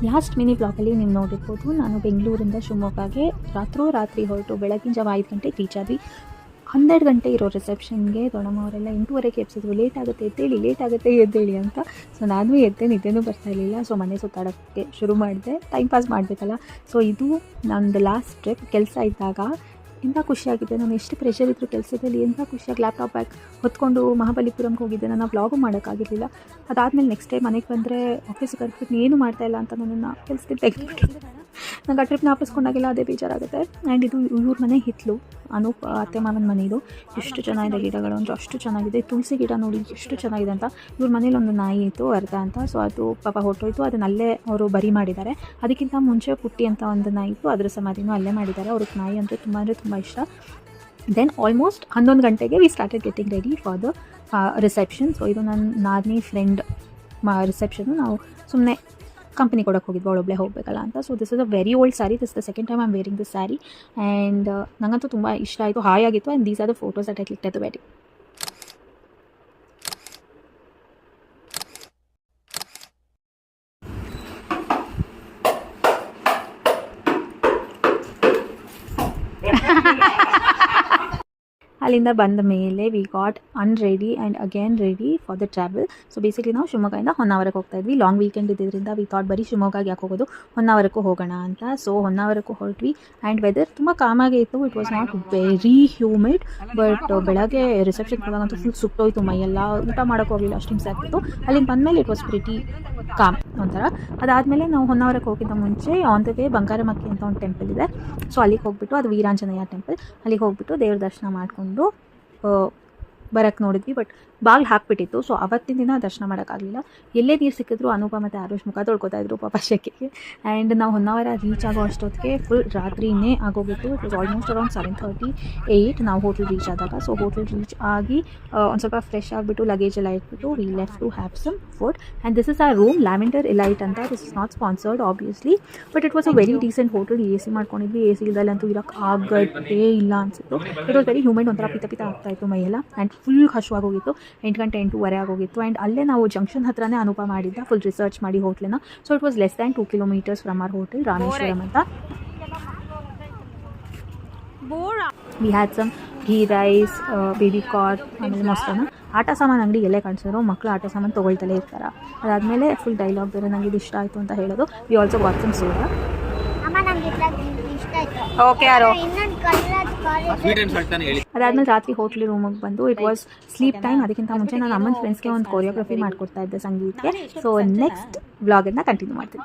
Last mini ಬ್ಲಾಗಲ್ಲಿ ನೀವು ನೋಡಿರ್ಬೋದು, ನಾನು ಬೆಂಗಳೂರಿಂದ ಶಿವಮೊಗ್ಗಗೆ ರಾತ್ರಿ ಹೊರಟು ಬೆಳಗಿನ ಜಾವ 5 ಗಂಟೆಗೆ ರೀಚ್ ಆದ್ವಿ. 12 ಗಂಟೆ ಇರೋ ರಿಸೆಪ್ಷನ್ಗೆ ದೊಡ್ಡಮ್ಮ ಅವರೆಲ್ಲ 8:30ಗೆ ಎಬ್ಸಿದ್ರು. ಲೇಟ್ ಆಗುತ್ತೆ ಎದ್ದೇಳಿ ಅಂತ. ಸೊ ನಾನು ನಿದ್ದೆನೂ ಬರ್ತಾ ಇರಲಿಲ್ಲ. ಸೊ ಮನೆ ಸುತ್ತಾಡೋಕ್ಕೆ ಶುರು ಮಾಡಿದೆ, ಟೈಮ್ ಪಾಸ್ ಮಾಡಬೇಕಲ್ಲ. ಸೊ ಇದು ನಂದು ಲಾಸ್ಟ್ ಟ್ರಿಪ್. ಕೆಲಸ ಇದ್ದಾಗ ಎಂಥ ಖುಷಿಯಾಗಿದೆ, ನಾನು ಎಷ್ಟು ಪ್ರೆಷರ್ ಇದ್ದರೂ ಕೆಲಸದಲ್ಲಿ ಎಂಥ ಖುಷಿಯಾಗಿ ಲ್ಯಾಪ್ಟಾಪ್ ಬ್ಯಾಗ್ ಹೊತ್ಕೊಂಡು ಮಹಾಬಲಿಪುರಂಗೆ ಹೋಗಿದ್ದೆ. ನಾನು ವ್ಲಾಗು ಮಾಡೋಕ್ಕಾಗಿರಲಿಲ್ಲ. ಅದಾದಮೇಲೆ ನೆಕ್ಸ್ಟ್ ಡೇ ಮನೆಗೆ ಬಂದರೆ ಆಫೀಸಿಗೆ ಕರ್ಬಿಟ್ಟು ಏನು ಮಾಡ್ತಾಯಿಲ್ಲ ಅಂತ ನನ್ನನ್ನು ಕೆಲಸದಲ್ಲಿ ತೆಗೆದುಬಿಟ್ರು. ನಂಗೆ ಆ ಟ್ರಿಪ್ನ ವಾಪಸ್ಕೊಂಡಾಗೆಲ್ಲ ಅದೇ ಬೇಜಾರಾಗುತ್ತೆ. ಆ್ಯಂಡ್ ಇದು ಇವ್ರ ಮನೆ ಹಿತ್ತಲು, ಅನೂಪ್ ಅತ್ತೆ ಮಾವನ ಮನೆ. ಇದು ಎಷ್ಟು ಚೆನ್ನಾಗಿದೆ, ಗಿಡಗಳು ಅಂದರೆ ಅಷ್ಟು ಚೆನ್ನಾಗಿದೆ. ತುಳಸಿ ಗಿಡ ನೋಡಿ ಎಷ್ಟು ಚೆನ್ನಾಗಿದೆ ಅಂತ. ಇವ್ರ ಮನೇಲಿ ಒಂದು ನಾಯಿ ಇತ್ತು ಅರ್ಧ ಅಂತ. ಸೊ ಅದು ಪಾಪ ಹೊರಟೋಯ್ತು, ಅದನ್ನಲ್ಲೇ ಅವರು ಬರಿ ಮಾಡಿದ್ದಾರೆ. ಅದಕ್ಕಿಂತ ಮುಂಚೆ ಪುಟ್ಟಿ ಅಂತ ಒಂದು ನಾಯಿ ಇತ್ತು, ಅದರ ಸಮಾಧಿನೂ ಅಲ್ಲೇ ಮಾಡಿದ್ದಾರೆ. ಅವ್ರಿಗೆ ನಾಯಿ ಅಂದರೆ ತುಂಬ ಇಷ್ಟ. ದೆನ್ ಆಲ್ಮೋಸ್ಟ್ 11 ಗಂಟೆಗೆ we started getting ready for the reception. So ಇದು ನನ್ನ ನಾದಿನಿ ಫ್ರೆಂಡ್ ರಿಸೆಪ್ಷನ್ನು. ನಾವು ಸುಮ್ಮನೆ ಕಂಪನಿ ಕೊಡೋಕ್ಕೆ ಹೋಗಿದ್ವಿ, ಅವಳೊಬ್ಬಳೇ ಹೋಗಬೇಕಲ್ಲ ಅಂತ. So this is a very old sari. This the second time I am wearing this sari. And ನನಗಂತೂ ತುಂಬ ಇಷ್ಟ ಆಯಿತು, ಹಾಯಾಗಿತ್ತು. And these are the photos that I clicked at the wedding. ಅಲ್ಲಿಂದ ಬಂದ ಮೇಲೆ we got unready and again ready for the travel. So basically ನಾವು ಶಿವಮೊಗ್ಗದಿಂದ ಹೊನ್ನಾವರಕ್ಕೆ ಹೋಗ್ತಾ ಇದ್ವಿ. ಲಾಂಗ್ ವೀಕೆಂಡ್ ಇದ್ದಿದ್ದರಿಂದ ವಿ ಥಾಟ್ ಬರೀ ಶಿವಮೊಗ್ಗಗೆ ಯಾಕೆ ಹೋಗೋದು, ಹೊನ್ನಾವರಕ್ಕೂ ಹೋಗೋಣ ಅಂತ. ಸೊ ಹೊನ್ನಾವರಕ್ಕೂ ಹೊರಟ್ವಿ. ಆ್ಯಂಡ್ ವೆದರ್ ತುಂಬ ಕಾಮಾಗೇ ಇತ್ತು. It was not very humid. But ಬೆಳಗ್ಗೆ ರಿಸೆಪ್ಷನ್ ಹೋದಾಗಂತೂ ಫುಲ್ ಸುಟ್ಟೋಯ್ತು ಮೈಯೆಲ್ಲ. ಊಟ ಮಾಡೋಕ್ಕೆ ಹೋಗಲಿಲ್ಲ, ಅಷ್ಟು ಹಿಂಸೆ ಆಗ್ತಿತ್ತು. ಅಲ್ಲಿಂದ ಬಂದಮೇಲೆ ಇಟ್ ವಾಸ್ ಪ್ರಿಟಿ ಕಾಮ್ ಒಂಥರ. ಅದಾದಮೇಲೆ ನಾವು ಹೊನ್ನಾವರಕ್ಕೆ ಹೋಗಿದ್ದ ಮುಂಚೆ ಆನ್ ದ ವೇ ಬಂಗಾರಮಕ್ಕಿ ಅಂತ ಒಂದು ಟೆಂಪಲ್ ಇದೆ. ಸೊ ಅಲ್ಲಿಗೆ ಹೋಗ್ಬಿಟ್ಟು, ಅದು ವೀರಾಂಜನೇಯ ಟೆಂಪಲ್, ಅಲ್ಲಿಗೆ ಹೋಗ್ಬಿಟ್ಟು ದೇವ್ರ ದರ್ಶನ ಮಾಡಿಕೊಂಡು ಬರೋಕ್ಕೆ ನೋಡಿದ್ವಿ. ಬಟ್ ಬಾಗಿಲು ಹಾಕ್ಬಿಟ್ಟಿತ್ತು. ಸೊ ಅವತ್ತಿನ ದಿನ ದರ್ಶನ ಮಾಡೋಕ್ಕಾಗಲಿಲ್ಲ. ಎಲ್ಲೇ ನೀರು ಸಿಕ್ಕಿದ್ರು ಅನೂಪ ಮತ್ತು ಆರುಷ್ ಮುಖ ತೊಳ್ಕೊತಾ ಇದ್ರು ಪಾಪ ಶೆಕೆಗೆ. ಆ್ಯಂಡ್ ನಾವು ಹೊನ್ನಾವರ ರೀಚ್ ಆಗೋ ಅಷ್ಟೊತ್ತಿಗೆ ಫುಲ್ ರಾತ್ರಿನೇ ಆಗೋಗಿತ್ತು. ಇಟ್ ವಾಸ್ ಆಲ್ಮೋಸ್ಟ್ ಅರೌಂಡ್ 7:38 ನಾವು ಹೋಟೆಲ್ ರೀಚ್ ಆದಾಗ. ಸೊ ಹೋಟೆಲ್ ರೀಚ್ ಆಗಿ ಒಂದು ಸ್ವಲ್ಪ ಫ್ರೆಶ್ ಆಗಿಬಿಟ್ಟು ಲಗೇಜ್ ಎಲ್ಲ ಇಟ್ಬಿಟ್ಟು we left to have some food. And this is a room, lavender elite ಅಂತ. This is not sponsored obviously, but it was a very decent hotel. AC ಮಾಡ್ಕೊಂಡಿದ್ವಿ. AC ಇಲ್ದಲ್ಲಂತೂ ಇರೋಕ್ಕೆ ಆಗತ್ತೇ ಇಲ್ಲ ಅನಿಸಿತ್ತು. ಇಟ್ ವಾಸ್ ವೆರಿ ಹ್ಯೂಮನ್, ಒಂಥರ ಪಿತ ಆಗ್ತಾಯಿತ್ತು ಮೈಯೆಲ್ಲ. And full ಹಸುವಾಗೋಗಿತ್ತು. 8 ಗಂಟೆ 8:15 ಆಗೋಗಿತ್ತು. ಆ್ಯಂಡ್ ಅಲ್ಲೇ ನಾವು ಜಂಕ್ಷನ್ ಹತ್ರನೇ ಅನೂಪ ಮಾಡಿದ್ದ ಫುಲ್ ರಿಸರ್ಚ್ ಮಾಡಿ ಹೋಟ್ಲನ್ನ. So it was less than 2 kilometers from our hotel, Rameshwaram ಅಂತ. We had some ghee rice, baby corn, ಆಮೇಲೆ ಮೊಸರನ್ನ. ಆಟ ಸಾಮಾನು ಅಂಗಡಿ ಎಲ್ಲೇ ಕಾಣಿಸಿದ್ರು ಮಕ್ಕಳು ಆಟ ಸಾಮಾನು ತೊಗೊಳ್ತಲೇ ಇರ್ತಾರೆ. ಅದಾದಮೇಲೆ ಫುಲ್ ಡೈಲಾಗ್ ಬೇರೆ, ನನಗೆ ಇದು ಇಷ್ಟ ಆಯಿತು ಅಂತ ಹೇಳೋದು. We also got some soda. Okay ಯಾರೋ ಅದಾದ್ಮೇಲೆ ರಾತ್ರಿ ಹೋಟ್ಲ್ ರೂಮಿಗೆ ಬಂದು ಇಟ್ ವಾಸ್ ಸ್ಲೀಪ್ ಟೈಮ್. ಅದಕ್ಕಿಂತ ಮುಂಚೆ ನಾನು ಅಮ್ಮನ ಫ್ರೆಂಡ್ಸ್ಗೆ ಒಂದು ಕೊರಿಯೋಗ್ರಫಿ ಮಾಡಿಕೊಡ್ತಾ ಇದ್ದೆ ಸಂಗೀತಕ್ಕೆ. ಸೊ ನೆಕ್ಸ್ಟ್ ವ್ಲಾಗನ್ನು ಕಂಟಿನ್ಯೂ ಮಾಡ್ತೀನಿ.